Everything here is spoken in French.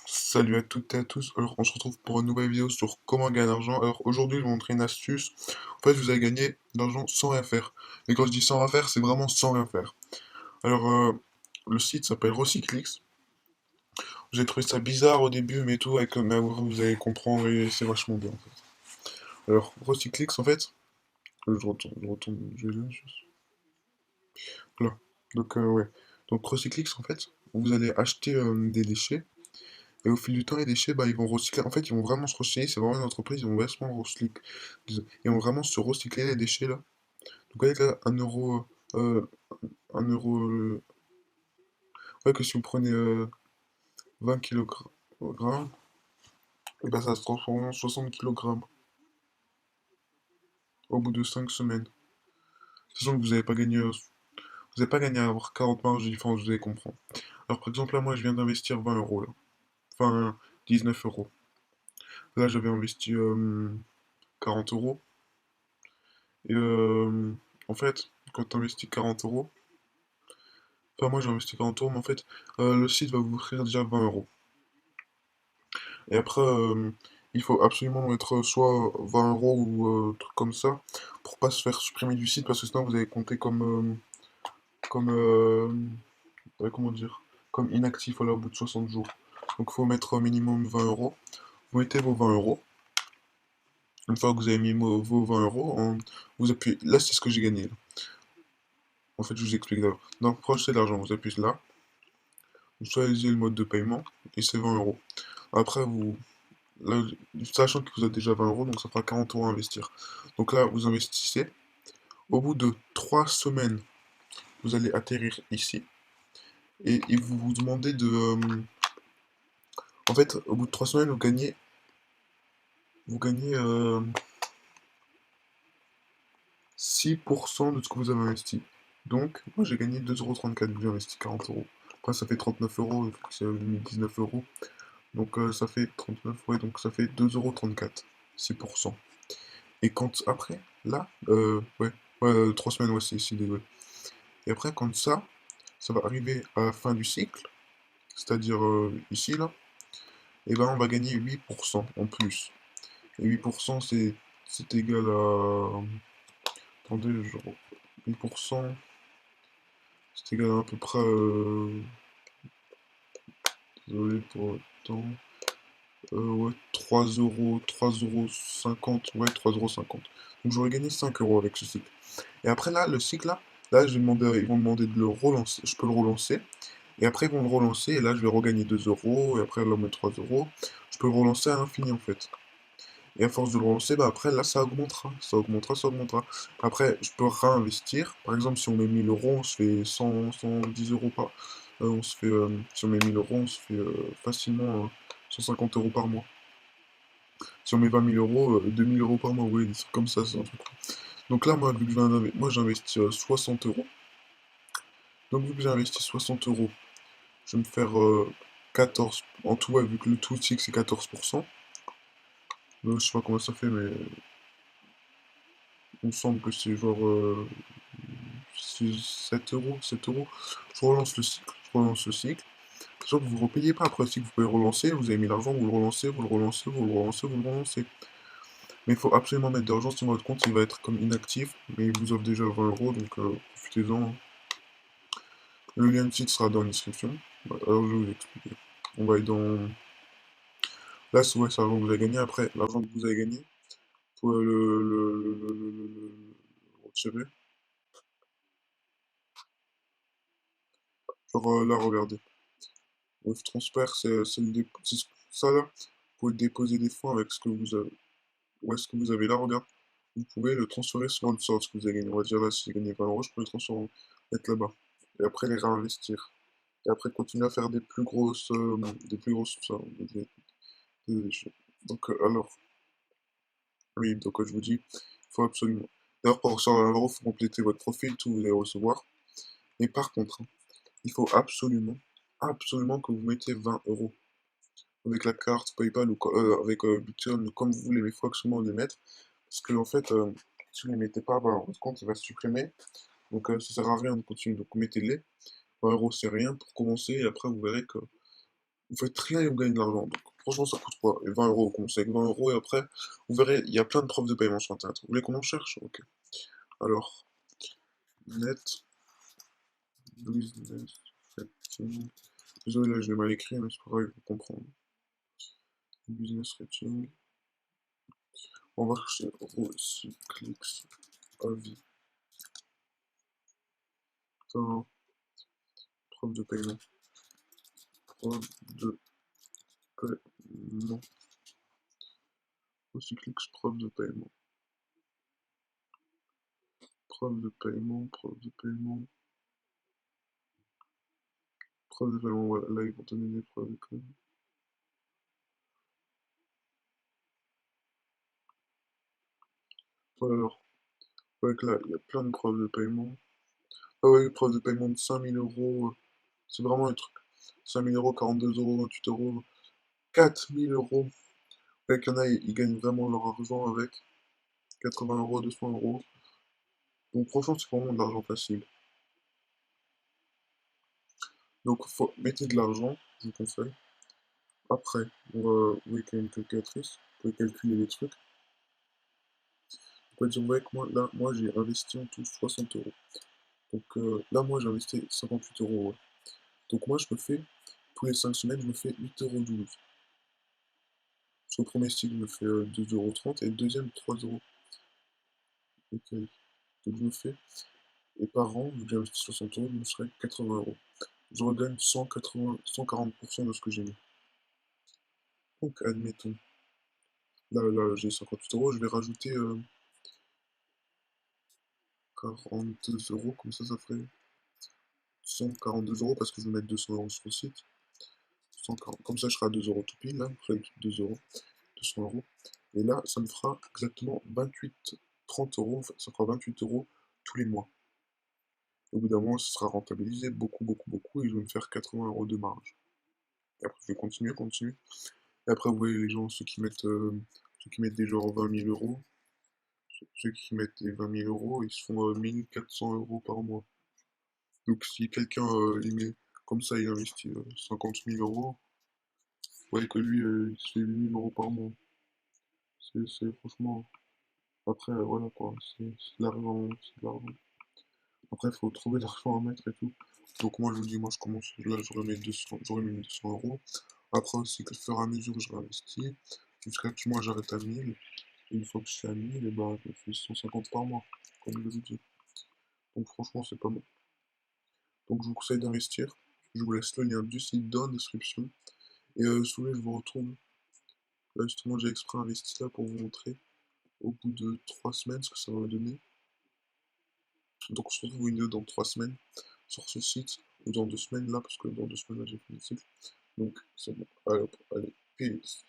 Salut à toutes et à tous, alors on se retrouve pour une nouvelle vidéo sur comment gagner de l'argent. Alors aujourd'hui je vais vous montrer une astuce. En fait vous allez gagner de l'argent sans rien faire. Et quand je dis sans rien faire, c'est vraiment sans rien faire. Alors le site s'appelle Recyclix. J'ai trouvé ça bizarre au début mais tout, mais vous allez comprendre et c'est vachement bien en fait. Alors Recyclix en fait, je vais là, là. Donc ouais. Donc Recyclix en fait, vous allez acheter des déchets. Et au fil du temps, les déchets, bah, ils vont recycler. En fait, ils vont vraiment se recycler. C'est vraiment une entreprise, ils vont vachement recycler. Ils vont vraiment se recycler les déchets là. Donc, avec là, 1 euro. Euh, 1 euro. Ouais, que si vous prenez 20 kg, et bah, ça se transforme en 60 kg au bout de 5 semaines. Sachant que vous n'avez pas gagné. Vous n'avez pas gagné à avoir 40 marges de différence, vous allez comprendre. Alors, par exemple, là, moi, je viens d'investir 20 euros là. Enfin, 19 euros. Là, j'avais investi 40 euros. Et en fait, quand tu investis 40 euros, enfin moi j'ai investi 40 euros, mais en fait, le site va vous offrir déjà 20 euros. Et après, il faut absolument mettre soit 20 euros ou truc comme ça, pour pas se faire supprimer du site, parce que sinon vous allez compter comme ouais, comment dire, comme inactif voilà, au bout de 60 jours. Donc il faut mettre au minimum 20 euros. Vous mettez vos 20 euros. Une fois que vous avez mis vos 20 euros, vous appuyez. Là, c'est ce que j'ai gagné. Là. En fait, je vous explique d'abord. Donc, pour acheter de l'argent, vous appuyez là. Vous choisissez le mode de paiement et c'est 20 euros. Après, là, sachant que vous avez déjà 20 euros, donc ça fera 40 euros à investir. Donc là, vous investissez. Au bout de 3 semaines, vous allez atterrir ici et vous vous demandez de. En fait, au bout de 3 semaines, vous gagnez 6% de ce que vous avez investi. Donc, moi j'ai gagné 2,34 €, vu que j'ai investi 40 euros. Après, ça fait 39 euros, vu que c'est 19 euros. Donc ça fait 39, ouais, donc ça fait 2,34 €, 6%. Et quand après, là, ouais, 3 semaines, ouais, c'est désolé. Et après, quand ça va arriver à la fin du cycle, c'est-à-dire ici, là, et ben on va gagner 8% en plus. Et 8%, c'est égal à. Attendez, 8%, c'est égal à peu près. Désolé pour le temps. Ouais, 3,50 €, ouais, 3,50 €. Donc j'aurais gagné 5 euros avec ce cycle. Et après là, le cycle là, ils vont demander de le relancer. Je peux le relancer. Et après ils vont le relancer. Et là, je vais regagner 2 euros. Et après, là, on met 3 euros. Je peux le relancer à l'infini en fait. Et à force de le relancer, bah après là, ça augmentera. Ça augmentera, ça augmentera. Après, je peux réinvestir. Par exemple, si on met 1000 euros, on se fait 110 euros par. Si on met 1000 euros, on se fait facilement 150 euros par mois. Si on met 20 000 euros, 2000 euros par mois, oui, des trucs comme ça, c'est un truc. Donc là, moi, vu que moi j'ai investi 60 euros. Donc vu que j'ai investi 60 euros, je vais me faire 14. En tout, ouais, vu que le tout cycle c'est 14%. Donc je sais pas comment ça fait, mais il me semble que c'est genre 7 euros, 7 euros. Je relance le cycle, je relance le cycle. Sachant que vous ne repayez pas après le cycle, vous pouvez relancer, vous avez mis l'argent, vous le relancez, vous le relancez, vous le relancez, vous le relancez. Mais il faut absolument mettre de l'argent, sinon votre compte il va être comme inactif, mais il vous offre déjà 20 euros, donc profitez-en. Le lien de site sera dans la description. Alors je vais vous expliquer. On va aller dans. Là, ouais, c'est l'argent que vous avez gagné. Après, l'argent que vous avez gagné, vous pouvez le retirer. Genre là, regardez. Wave transfert, c'est ça là. Vous pouvez déposer des fonds avec ce que vous avez. Où est-ce que vous avez là, regarde. Vous pouvez le transférer sur le sort ce que vous avez gagné. On va dire là, si j'ai gagné 20 euros, je peux le transférer, mettre là-bas. Et après les réinvestir. Et après continuer à faire des plus grosses, donc alors, oui, donc je vous dis, il faut absolument. D'ailleurs, pour recevoir un euro, il faut compléter votre profil, tout vous allez recevoir. Mais par contre, hein, il faut absolument que vous mettiez 20 euros avec la carte PayPal ou avec Bitcoin, comme vous voulez, mais il faut absolument les mettre. Parce que en fait, si vous ne les mettez pas, bah, votre compte il va se supprimer. Donc ça sert à rien de continuer. Donc mettez-les. 20 euros, c'est rien pour commencer, et après, vous verrez que vous faites rien et vous gagnez de l'argent. Donc, franchement, ça coûte quoi? Et 20 euros, commencez avec 20 euros, et après, vous verrez, il y a plein de preuves de paiement sur Internet. Vous voulez qu'on en cherche? Ok. Alors, net, business, rating. Désolé, là, je l'ai mal écrit, mais c'est pas grave, il faut comprendre. Business rating. On va chercher Recyclix, avis, preuve de paiement. Preuve de paiement. Recyclix, preuve de paiement. Preuve de paiement, preuve de paiement. Preuve de paiement, voilà, là ils vont donner des preuves de paiement. Voilà, alors, ouais, là, il y a plein de preuves de paiement. Ah ouais, preuve de paiement de 5000 euros, c'est vraiment un truc. 5000 euros, 42 euros, 28 euros, 4000 euros. Ouais, qu'il y en a, ils gagnent vraiment leur argent avec 80 euros, 200 euros. Donc franchement, c'est vraiment de l'argent facile. Donc mettez de l'argent, je vous conseille. Après, on va avec une calculatrice, vous pouvez calculer les trucs. Vous pouvez dire, ouais, que moi, là, moi j'ai investi en tout 60 euros. Donc là, moi j'ai investi 58 euros. Ouais. Donc moi, je me fais, tous les 5 semaines, je me fais 8,12 €. Sur le premier style, je me fais 2,30 € et le deuxième, 3 euros. Donc je me fais, et par an, vu que j'ai investi 60 euros, je me serais 80 euros. Je regagne 180, 140% de ce que j'ai mis. Donc admettons, là j'ai 58 euros, je vais rajouter 42 euros, comme ça ferait 142 euros parce que je vais mettre 200 euros sur le site. 140, comme ça je serai à 2 euros tout pile, là, je vais 2 euros, 200 euros. Et là, ça me fera exactement 28, 30 euros, enfin, ça fera 28 euros tous les mois. Au bout d'un mois, ça sera rentabilisé beaucoup, beaucoup, beaucoup, et je vais me faire 80 euros de marge. Et après, je vais continuer, continuer. Et après, vous voyez les gens, ceux qui mettent des genre 20 000 euros, ceux qui mettent des 20 000 euros, ils se font 1400 euros par mois. Donc si quelqu'un il met comme ça, il investit 50 000 euros, vous voyez que lui, il se fait 8 000 euros par mois. C'est franchement. Après, voilà quoi, c'est de l'argent, c'est de l'argent. Après, il faut trouver l'argent à mettre et tout. Donc moi, je vous dis, moi, je commence, là, j'aurais mis 200 euros. Après aussi, que au fur et à mesure que je réinvestis, jusqu'à que moi, j'arrête à 1000. Et une fois que je suis à 1000, et ben, je fais 150 par mois, comme je vous ai dit. Donc franchement, c'est pas bon. Donc je vous conseille d'investir. Je vous laisse le lien du site dans la description. Et si vous voulez, je vous retrouve. Là, justement, j'ai exprès investi là pour vous montrer au bout de 3 semaines ce que ça va me donner. Donc, on se retrouve une vidéo dans 3 semaines sur ce site, ou dans 2 semaines là, parce que dans 2 semaines là, j'ai fini le cycle. Donc, c'est bon. Allez, hop, allez, peace.